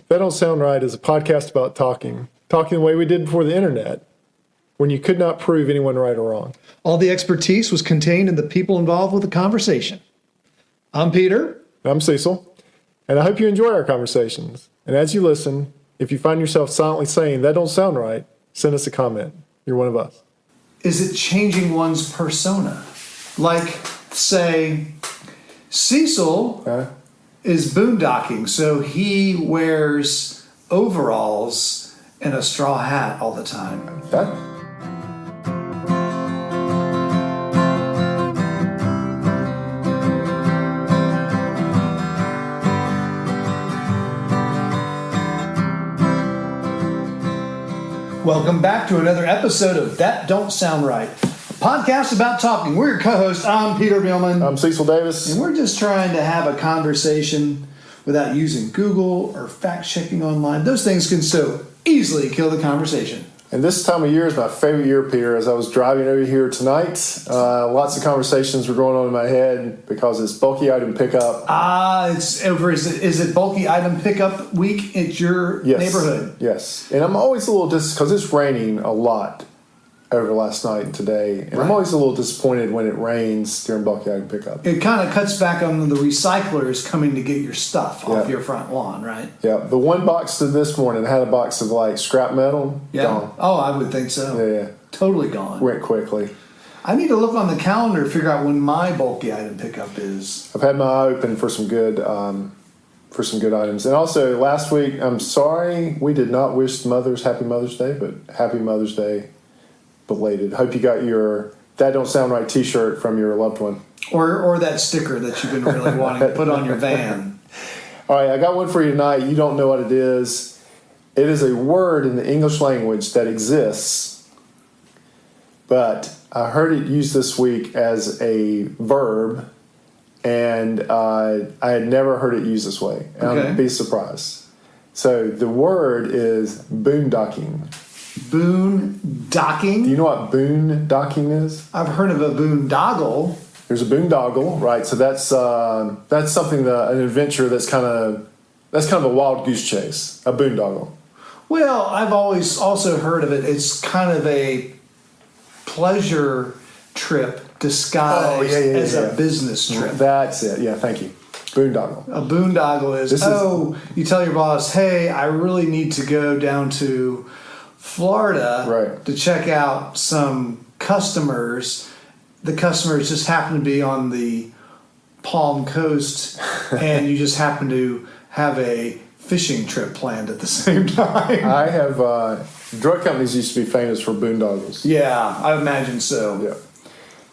That Don't Sound Right is a podcast about talking the way we did before the internet, when you could not prove anyone right or wrong. All the expertise was contained in the people involved with the conversation. I'm Peter. I'm Cecil, and I hope you enjoy our conversations. And as you listen, if you find yourself silently saying, that don't sound right, send us a comment. You're one of us. Is it changing one's persona? Like, say, Cecil is boondocking, so he wears overalls and a straw hat all the time. Welcome back to another episode of That Don't Sound Right, a podcast about talking. We're your co-hosts. I'm Peter Billman. I'm Cecil Davis. And we're just trying to have a conversation without using Google or fact-checking online. Those things can so easily kill the conversation. And this time of year is my favorite year, Peter. As I was driving over here tonight, lots of conversations were going on in my head because it's bulky item pickup. It's over. Is it bulky item pickup week at your neighborhood? Yes. And I'm always a little because it's raining a lot over last night and today. And I'm always a little disappointed when it rains during bulky item pickup. It kind of cuts back on the recyclers coming to get your stuff off your front lawn, right? Yeah. The one box to this morning had a box of like scrap metal. Yeah. Gone. Oh, I would think so. Yeah. Totally gone. Went quickly. I need to look on the calendar to figure out when my bulky item pickup is. I've had my eye open for some good items. And also last week, I'm sorry we did not wish mothers Happy Mother's Day, but Happy Mother's Day belated. Hope you got your That Don't Sound Right t-shirt from your loved one. Or that sticker that you've been really wanting to put on your van. All right, I got one for you tonight. You don't know what it is. It is a word in the English language that exists, but I heard it used this week as a verb, and I had never heard it used this way. And I'd be surprised. So the word is boondocking. Boondocking? Do you know what boondocking is? I've heard of a boondoggle. There's a boondoggle, right? So that's something an adventure that's kind of a wild goose chase, a boondoggle. Well, I've always also heard of it. It's kind of a pleasure trip disguised as a business trip. That's it. Yeah, thank you. Boondoggle. A boondoggle is you tell your boss, hey, I really need to go down to Florida to check out some customers. The customers just happen to be on the Palm Coast, and you just happen to have a fishing trip planned at the same time. I have drug companies used to be famous for boondoggles. Yeah, I imagine so. Yeah,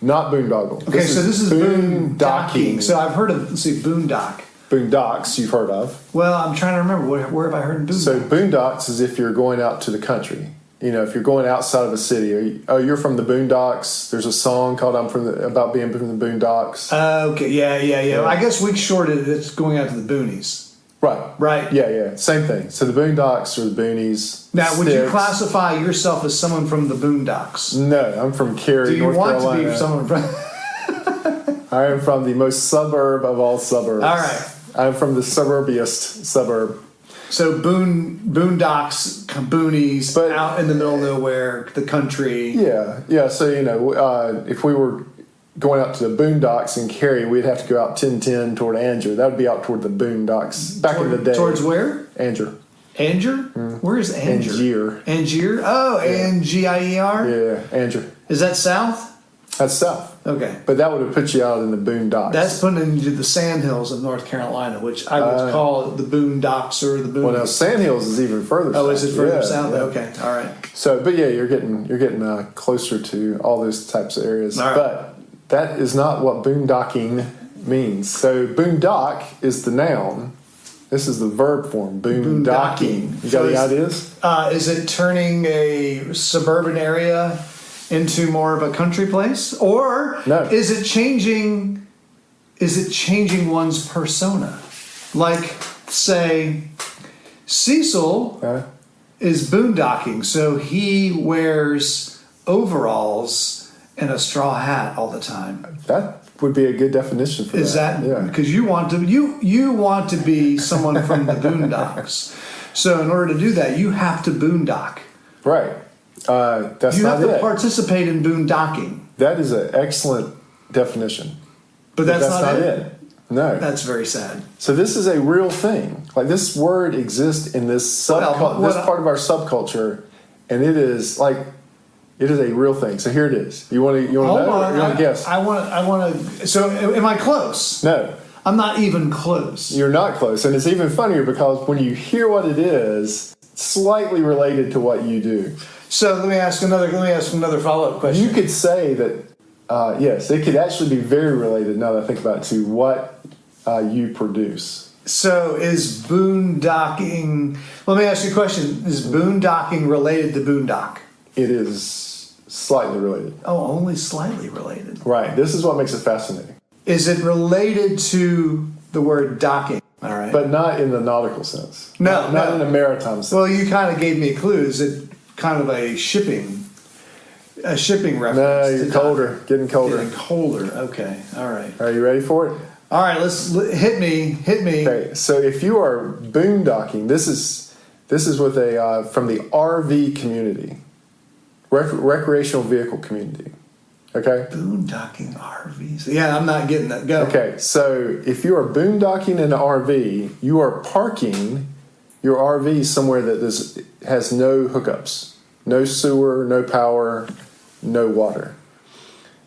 not boondoggle. Okay, so this is boondocking. So I've heard of boondock. Boondocks you've heard of. Well, I'm trying to remember where have I heard boondocks? So boondocks is if you're going out to the country. You know, if you're going outside of a city, you're from the Boondocks. There's a song called about being from the Boondocks. Okay, yeah. I guess we shorted it's going out to the boonies. Right. Yeah. Same thing. So the Boondocks or the boonies. Now, would you classify yourself as someone from the Boondocks? No, I'm from Cary, North Carolina. Do you want to be someone from... I am from the most suburb of all suburbs. All right. I'm from the suburbiest suburb. So boondocks, boonies, but out in the middle of nowhere, the country. Yeah. So, if we were going out to the boondocks in Cary, we'd have to go out 1010 toward Anger. That would be out toward the boondocks back in the day. Towards where? Anger. Anger? Where is Anger? Angier? Oh, Angier? Yeah, Anger. Is that south? That's south. Okay. But that would have put you out in the boondocks. That's putting into the sandhills of North Carolina, which I would call the boondocks or the boondocks. Well, now sandhills is even further south. Oh, is it further south? Yeah. Okay, all right. So, but yeah, you're getting closer to all those types of areas. All right. But that is not what boondocking means. So boondock is the noun. This is the verb form, boondocking. You got any ideas? Is it turning a suburban area into more of a country place, or is it changing one's persona? Like, say, Cecil is boondocking, so he wears overalls and a straw hat all the time. would be a good definition for Is that because you want to be someone from the boondocks. So in order to do that, you have to boondock. Right. That's you not have to it. participate in boondocking. That is an excellent definition. But that's not it. No. That's very sad. So this is a real thing. Like this word exists in this part of our subculture, and it is a real thing. So here it is. You want to know? Or you want to guess? I want to. So am I close? No. I'm not even close. You're not close, and it's even funnier because when you hear what it is, it's slightly related to what you do. So let me ask another follow-up question. You could say that yes, it could actually be very related. Now that I think about it, to what you produce. So is boondocking? Let me ask you a question: is boondocking related to boondock? It is slightly related. Oh, only slightly related. Right. This is what makes it fascinating. Is it related to the word docking? All right. But not in the nautical sense. No. Not in the maritime sense. Well, you kind of gave me a clue. Is it kind of a shipping reference? No, you're colder. Getting colder. Getting colder. Okay. All right. Are you ready for it? All right. Hit me. Okay. So if you are boondocking, this is with a from the RV community, recreational vehicle community. Okay. Boondocking RVs. Yeah, I'm not getting that. Go. Okay, so if you are boondocking in an RV, you are parking your RV somewhere that has no hookups, no sewer, no power, no water.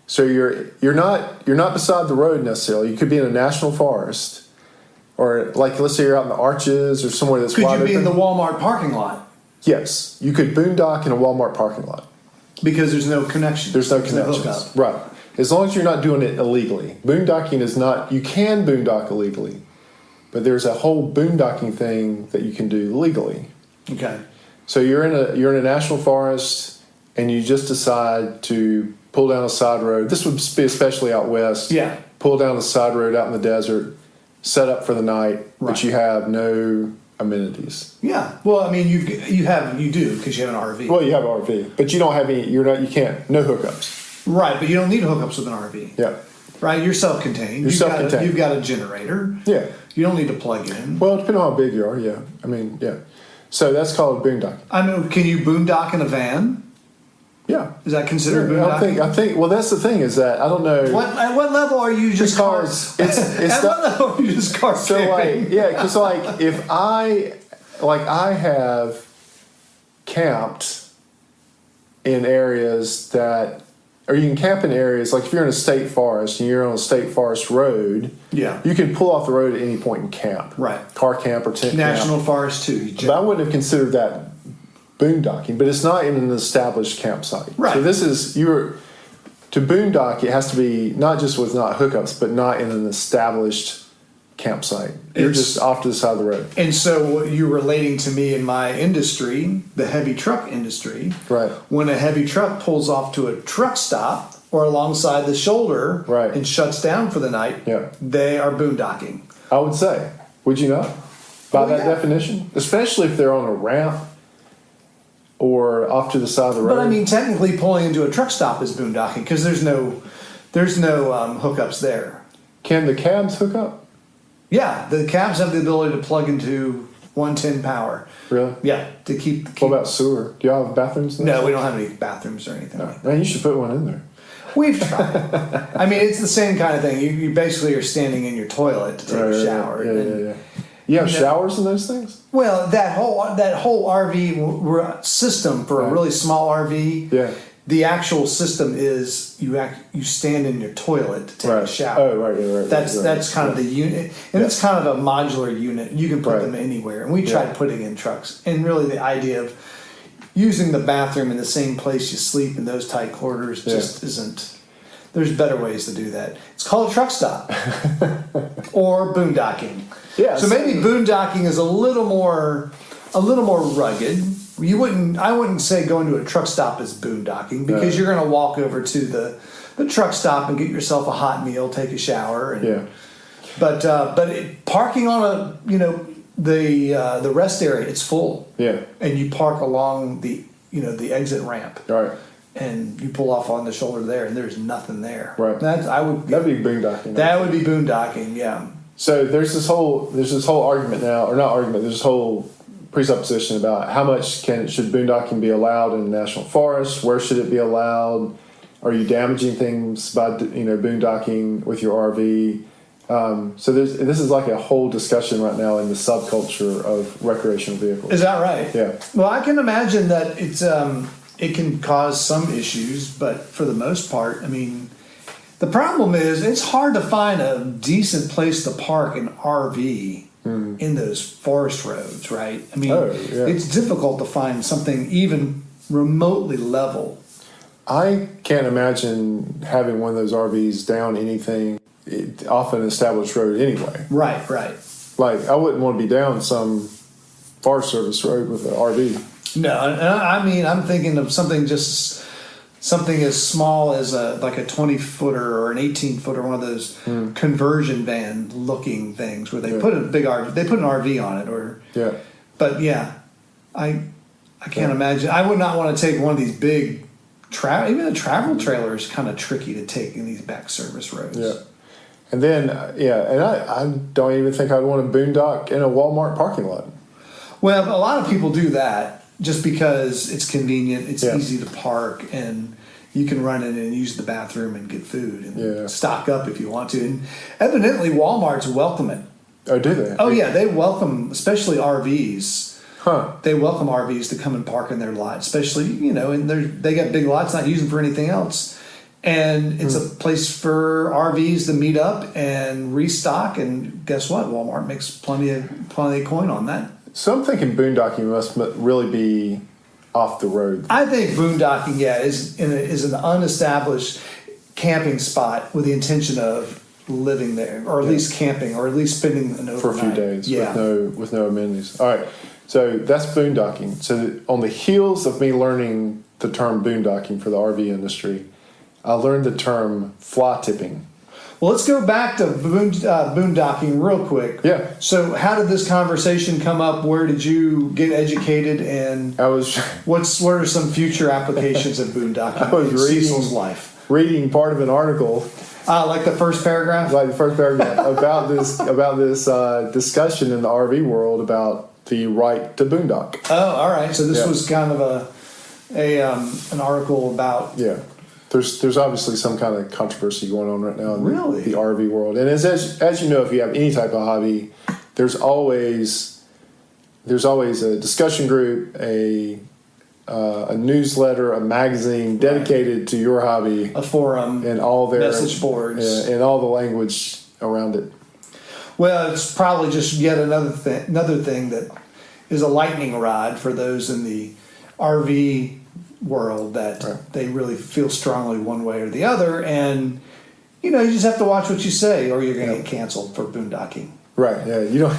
So you're not beside the road necessarily. You could be in a national forest, or like let's say you're out in the Arches or somewhere that's wide open. Could you be in the Walmart parking lot? Yes, you could boondock in a Walmart parking lot. Because there's no connection. There's no connections. Right. As long as you're not doing it illegally. Boondocking is not, you can boondock illegally, but there's a whole boondocking thing that you can do legally. Okay. So you're in a national forest and you just decide to pull down a side road. This would be especially out west. Yeah. Pull down a side road out in the desert, set up for the night, right. But you have no amenities. Yeah. Well, I mean, you do because you have an RV. Well, you have an RV, but you don't have any. You can't. No hookups. Right, but you don't need hookups with an RV. Yeah. Right, you're self-contained. You've got a generator. Yeah. You don't need to plug in. Well, depending on how big you are. Yeah. I mean, yeah. So that's called boondocking. I mean, can you boondock in a van? Yeah. Is that considered boondocking? I think. Well, that's the thing is that I don't know. At what level are you just because it's at what level are you just car camping? Because if I have camped in areas that, or you can camp in areas like if you're in a state forest and you're on a state forest road. Yeah. You can pull off the road at any point and camp. Right. Car camp or tent National camp. Forest too. But I wouldn't have considered that boondocking, but it's not in an established campsite. Right. So this is to boondock. It has to be not just with not hookups, but not in an established campsite. You're just off to the side of the road. And so what you're relating to me in my industry, the heavy truck industry. Right. When a heavy truck pulls off to a truck stop or alongside the shoulder, right. and shuts down for the night, yeah. They are boondocking. I would say. Would you not? By that definition? Especially if they're on a ramp or off to the side of the road. But I mean, technically pulling into a truck stop is boondocking because there's no hookups there. Can the cabs hook up? Yeah, the cabs have the ability to plug into 110 power. Really? Yeah, to keep. What about sewer? Do y'all have bathrooms? No, we don't have any bathrooms or anything like that. Man, you should put one in there. We've tried. I mean, it's the same kind of thing. You basically are standing in your toilet to take a shower. Yeah. You have showers in those things? Well, that whole RV system for a really small RV. Yeah. The actual system is you stand in your toilet to take a shower. Oh, right. That's kind of the unit, and it's kind of a modular unit. You can put them anywhere, and we tried putting in trucks. And really, the idea of using the bathroom in the same place you sleep in those tight quarters just isn't. There's better ways to do that. It's called a truck stop or boondocking. Yeah. So maybe boondocking is a little more rugged. I wouldn't say going to a truck stop is boondocking because you're going to walk over to the truck stop and get yourself a hot meal, take a shower. And, But parking on the rest area, it's full. Yeah. And you park along the exit ramp. Right. and you pull off on the shoulder there, and there's nothing there. Right. That'd be boondocking. That would be boondocking. Yeah. So there's this whole argument now, or not argument. There's this whole presupposition about how much should boondocking be allowed in the national forest? Where should it be allowed? Are you damaging things by boondocking with your RV? So this is like a whole discussion right now in the subculture of recreational vehicles. Is that right? Yeah. Well, I can imagine that it can cause some issues, but for the most part, I mean, the problem is it's hard to find a decent place to park an RV in those forest roads, right? I mean, it's difficult to find something even remotely level. I can't imagine having one of those RVs down anything off an established road anyway. Right. Like, I wouldn't want to be down some Forest Service road with an RV. No, I mean, I'm thinking of something as small as a 20-footer or an 18-footer, one of those conversion van looking things where they put a big RV, they put an RV on it, But yeah, I can't imagine. I would not want to take one of these big even a travel trailer is kind of tricky to take in these back service roads. Yeah. And then, and I don't even think I'd want to boondock in a Walmart parking lot. Well, a lot of people do that just because it's convenient, it's easy to park, and you can run in and use the bathroom and get food and stock up if you want to. And evidently, Walmarts welcome it. Oh, do they? Oh, yeah, they welcome, especially RVs. Huh. They welcome RVs to come and park in their lot, especially, and they got big lots, not using for anything else. And it's a place for RVs to meet up and restock. And guess what? Walmart makes plenty of coin on that. So I'm thinking boondocking must really be off the road. I think boondocking, is an unestablished camping spot with the intention of living there, or at least camping, or at least spending an overnight for a few days with no amenities. All right. So that's boondocking. So on the heels of me learning the term boondocking for the RV industry, I learned the term fly tipping. Well, let's go back to boondocking real quick. Yeah. So how did this conversation come up? Where did you get educated? And what are some future applications of boondocking in Cecil's life? Reading part of an article. Like the first paragraph? Like the first paragraph about this discussion in the RV world about the right to boondock. Oh, all right. So this was kind of an article about... Yeah. There's obviously some kind of controversy going on right now in the RV world. And as you know, if you have any type of hobby, there's always a discussion group, a newsletter, a magazine dedicated to your hobby, a forum, and all their message boards, and all the language around it. Well, it's probably just yet another thing that is a lightning rod for those in the RV world that they really feel strongly one way or the other, and you just have to watch what you say, or you're going to get canceled for boondocking. Right? Yeah, you don't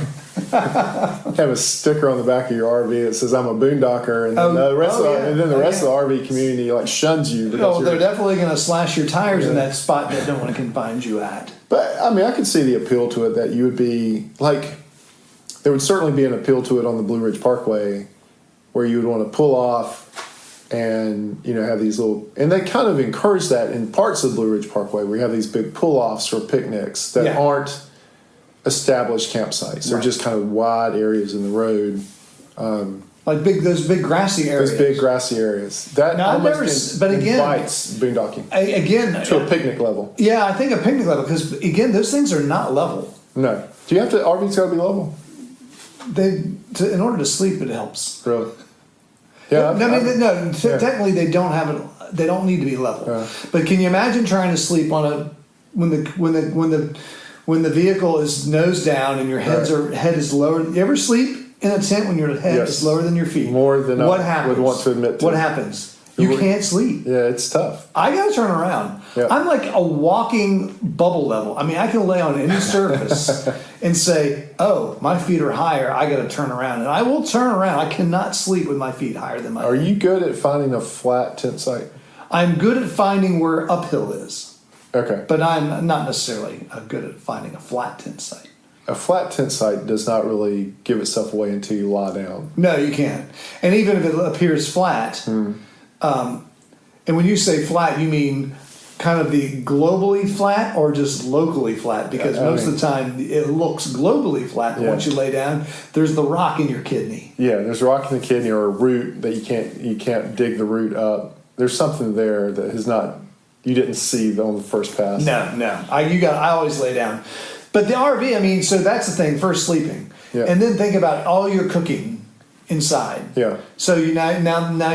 have a sticker on the back of your RV that says "I'm a boondocker," and then the rest of the RV community shuns you. They're definitely going to slash your tires in that spot that no one can find you at. But I mean, I could see the appeal to it. That you would be there would certainly be an appeal to it on the Blue Ridge Parkway, where you would want to pull off and have these little, and they kind of encourage that in parts of the Blue Ridge Parkway, where you have these big pull-offs or picnics that aren't established campsites. They're just kind of wide areas in the road, those big grassy areas. Those big grassy areas. That invites boondocking to a picnic level. Yeah, I think a picnic level, because again, those things are not level. No. Do you have to? RV's got to be level. In order to sleep, it helps. Really? Yeah. Technically they don't have it. They don't need to be level. But can you imagine trying to sleep on when the vehicle is nose down and your head is lower? You ever sleep in a tent when your head is lower than your feet? More than I would want to admit to. What happens? You can't sleep. Yeah, it's tough. I got to turn around. Yeah. I'm like a walking bubble level. I mean, I can lay on any surface and say, oh, my feet are higher. I got to turn around. And I will turn around. I cannot sleep with my feet higher than my head. Are you good at finding a flat tent site? I'm good at finding where uphill is. Okay. But I'm not necessarily good at finding a flat tent site. A flat tent site does not really give itself away until you lie down. No, you can't. And even if it appears flat... And when you say flat, you mean kind of the globally flat or just locally flat? Because most of the time it looks globally flat, but once you lay down, there's the rock in your kidney. Yeah, there's a rock in the kidney or a root that you can't dig the root up. There's something there that is not, you didn't see on the first pass. No. I always lay down. But the RV, I mean, so that's the thing, first sleeping. Yeah. And then think about all your cooking inside. Yeah. So now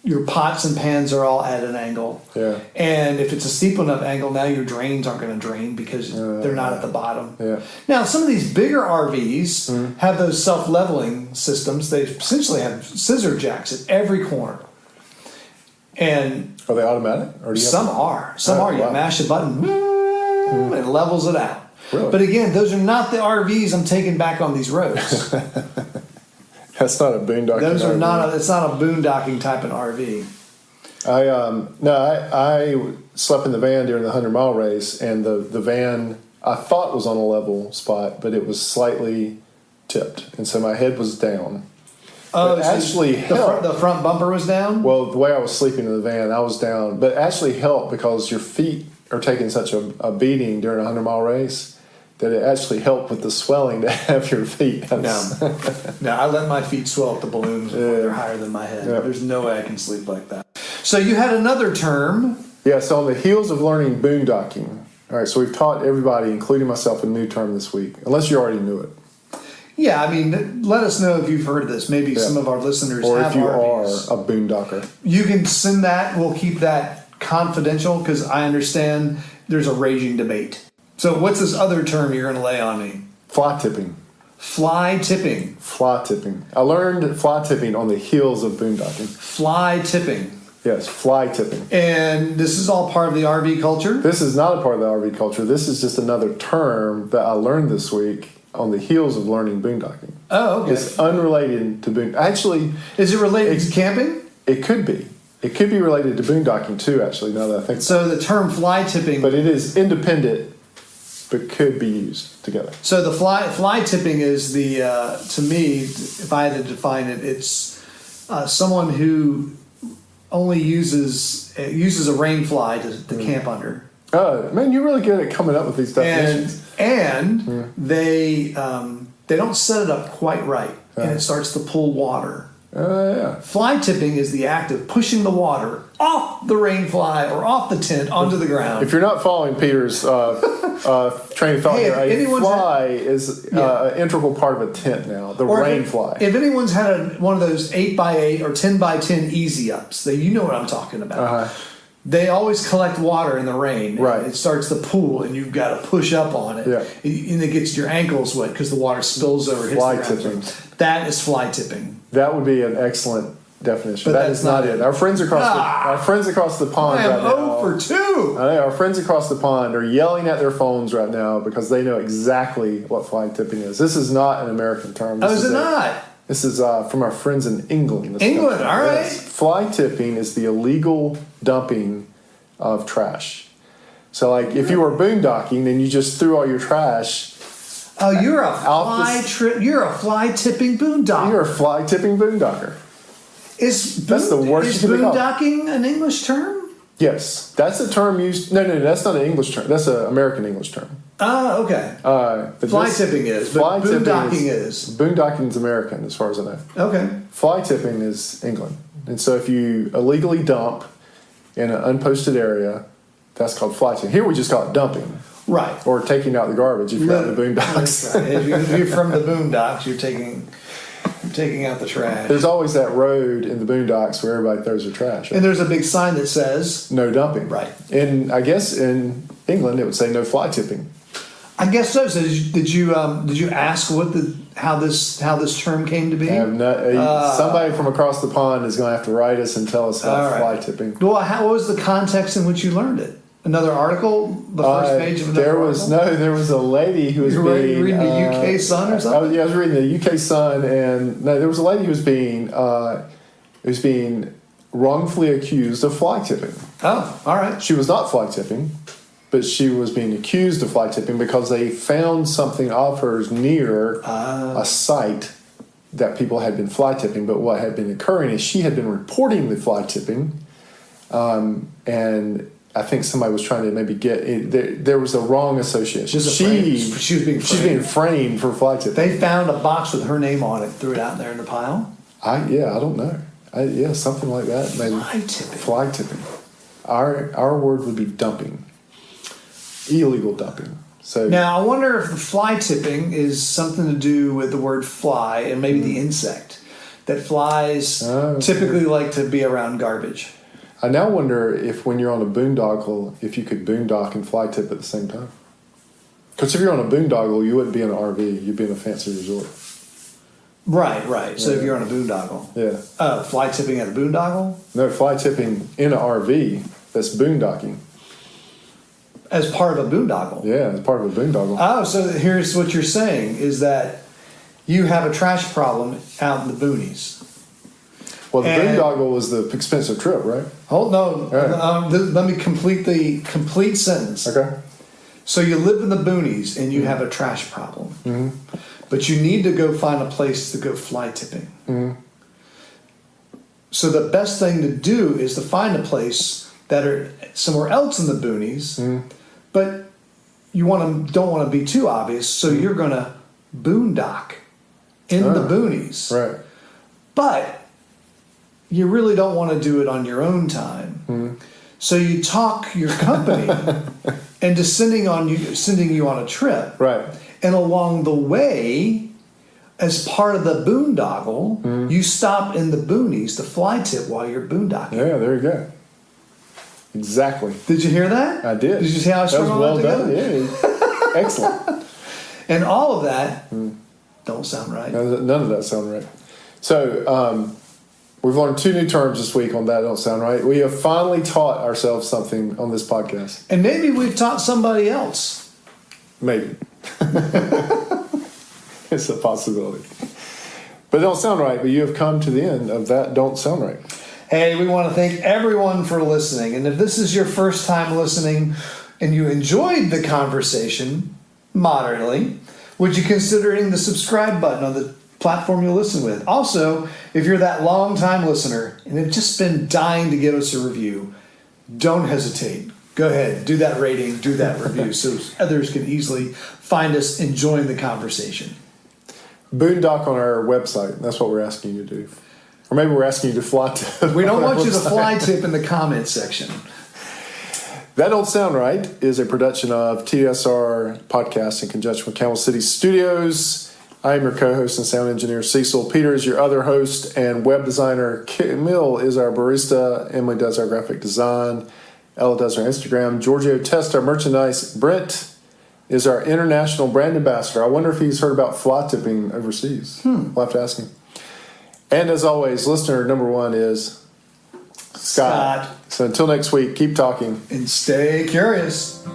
your pots and pans are all at an angle. Yeah. And if it's a steep enough angle, now your drains aren't going to drain because they're not at the bottom. Yeah. Now, some of these bigger RVs have those self-leveling systems. They essentially have scissor jacks at every corner. And are they automatic? Or do you some are. Some are. You mash a button, and it levels it out. Really? But again, those are not the RVs I'm taking back on these roads. That's not a boondocking. Those are not. It's not a boondocking type of RV. I slept in the van during the 100-mile race, and the van I thought was on a level spot, but it was slightly tipped, and so my head was down. Oh, it actually helped. The front bumper was down? Well, the way I was sleeping in the van, I was down, but it actually helped because your feet are taking such a beating during a 100-mile race that it actually helped with the swelling to have your feet. No, I let my feet swell at the balloons before they're higher than my head. There's no way I can sleep like that. So you had another term. Yeah, so on the heels of learning boondocking. All right, so we've taught everybody, including myself, a new term this week, unless you already knew it. Yeah, I mean, let us know if you've heard of this. Maybe some of our listeners or have if you RVs. are a boondocker. You can send that. We'll keep that confidential because I understand there's a raging debate. So what's this other term you're going to lay on me? Fly tipping. Fly tipping. Fly tipping. I learned fly tipping on the heels of boondocking. Fly tipping. Yes, fly tipping. And this is all part of the RV culture? This is not a part of the RV culture. This is just another term that I learned this week on the heels of learning boondocking. Oh, okay. It's unrelated to boondocking. Actually, is it related to camping? It could be. It could be related to boondocking too, actually, now that I think so. The term fly tipping. But it is independent, but could be used together. So the fly tipping is the, to me, if I had to define it, it's someone who only uses a rain fly to camp under. Man, you're really good at coming up with these definitions. And they don't set it up quite right, and it starts to pull water. Yeah. Fly tipping is the act of pushing the water off the rain fly or off the tent onto the ground. If you're not following Peter's train of thought here, a fly is an integral part of a tent now, the rain fly. If anyone's had one of those 8x8 or 10x10 easy ups, you know what I'm talking about. Uh-huh. They always collect water in the rain. Right. It starts to pool, and you've got to push up on it. Yeah. And it gets your ankles wet because the water spills over. Fly tipping. That is fly tipping. That would be an excellent definition. But that is not it. Our friends across the pond I am right now. 0 for 2. I know, our friends across the pond are yelling at their phones right now because they know exactly what fly tipping is. This is not an American term. Is it not? This is from our friends in England. England, all right. Yes. Fly tipping is the illegal dumping of trash. So, like, if you were boondocking and you just threw all your trash. Oh, you're a fly tipping boondocker. You're a fly tipping boondocker. That's the worst. Is boondocking an English term? Yes, that's a term used. No, that's not an English term. That's an American English term. Oh, okay. Fly tipping is, but boondocking is. Boondocking is American, as far as I know. Okay. Fly tipping is England, and so if you illegally dump in an unposted area, that's called fly tipping. Here we just call it dumping. Right. Or taking out the garbage if you're out in the boondocks. That's right. If you're from the boondocks, you're taking out the trash. There's always that road in the boondocks where everybody throws their trash. And there's a big sign that says no dumping. Right. And I guess in England it would say no fly tipping. I guess so. So did you ask how this term came to be? I have not. Somebody from across the pond is going to have to write us and tell us about fly tipping. Well, what was the context in which you learned it? Another article? The first page of another article? There was a lady who was reading the UK Sun or something? I was reading the UK Sun, and there was a lady who was being wrongfully accused of fly tipping. Oh, all right. She was not fly tipping, but she was being accused of fly tipping because they found something of hers near a site that people had been fly tipping. But what had been occurring is she had been reporting the fly tipping And I think somebody was trying to maybe get it. There was a wrong association. She was being framed for fly tipping. They found a box with her name on it, threw it out there in the pile. I don't know. Something like that. Maybe fly tipping. Our word would be dumping. Illegal dumping. So now I wonder if the fly tipping is something to do with the word fly and maybe the insect that flies typically like to be around garbage. I now wonder if when you're on a boondoggle, if you could boondock and fly tip at the same time. Because if you're on a boondoggle, you wouldn't be in an RV. You'd be in a fancy resort. Right. So if you're on a boondoggle. Fly tipping at a boondoggle? No, fly tipping in an RV, that's boondocking. As part of a boondoggle? Yeah, as part of a boondoggle. Oh, so here's what you're saying, is that you have a trash problem out in the boonies. Well, the boondoggle was the expensive trip, right? Hold on. Right. Let me complete the complete sentence. Okay. So you live in the boonies and you have a trash problem. Mm-hmm. But you need to go find a place to go fly tipping. Mm-hmm. So the best thing to do is to find a place that are somewhere else in the boonies, but you don't want to be too obvious, so you're going to boondock in the boonies. Right. But you really don't want to do it on your own time. So you talk your company into sending you on a trip. Right. And along the way, as part of the boondoggle, you stop in the boonies to fly tip while you're boondocking. Yeah, there you go. Exactly. Did you hear that? I did. Did you see how I strung all that together? Yeah. Excellent. And all of that don't sound right. None of that sound right. So we've learned 2 new terms this week on that don't sound right. We have finally taught ourselves something on this podcast. And maybe we've taught somebody else. Maybe. It's a possibility. But it don't sound right, but you have come to the end of that don't sound right. Hey, we want to thank everyone for listening. And if this is your first time listening and you enjoyed the conversation moderately, would you consider hitting the subscribe button on the platform you listen with? Also, if you're that long-time listener and have just been dying to give us a review, don't hesitate. Go ahead, do that rating, do that review so others can easily find us enjoying the conversation. Boondock on our website. That's what we're asking you to do. Or maybe we're asking you to fly tip. We don't want you to fly tip in the comment section. That Don't Sound Right is a production of TDSR Podcast in conjunction with Camel City Studios. I am your co-host and sound engineer, Cecil. Peter is your other host and web designer. Camille is our barista. Emily does our graphic design. Ella does our Instagram. Giorgio tests our merchandise. Brent is our international brand ambassador. I wonder if he's heard about fly tipping overseas. We'll have to ask him. And as always, listener number 1 is Scott. So until next week, keep talking. And stay curious.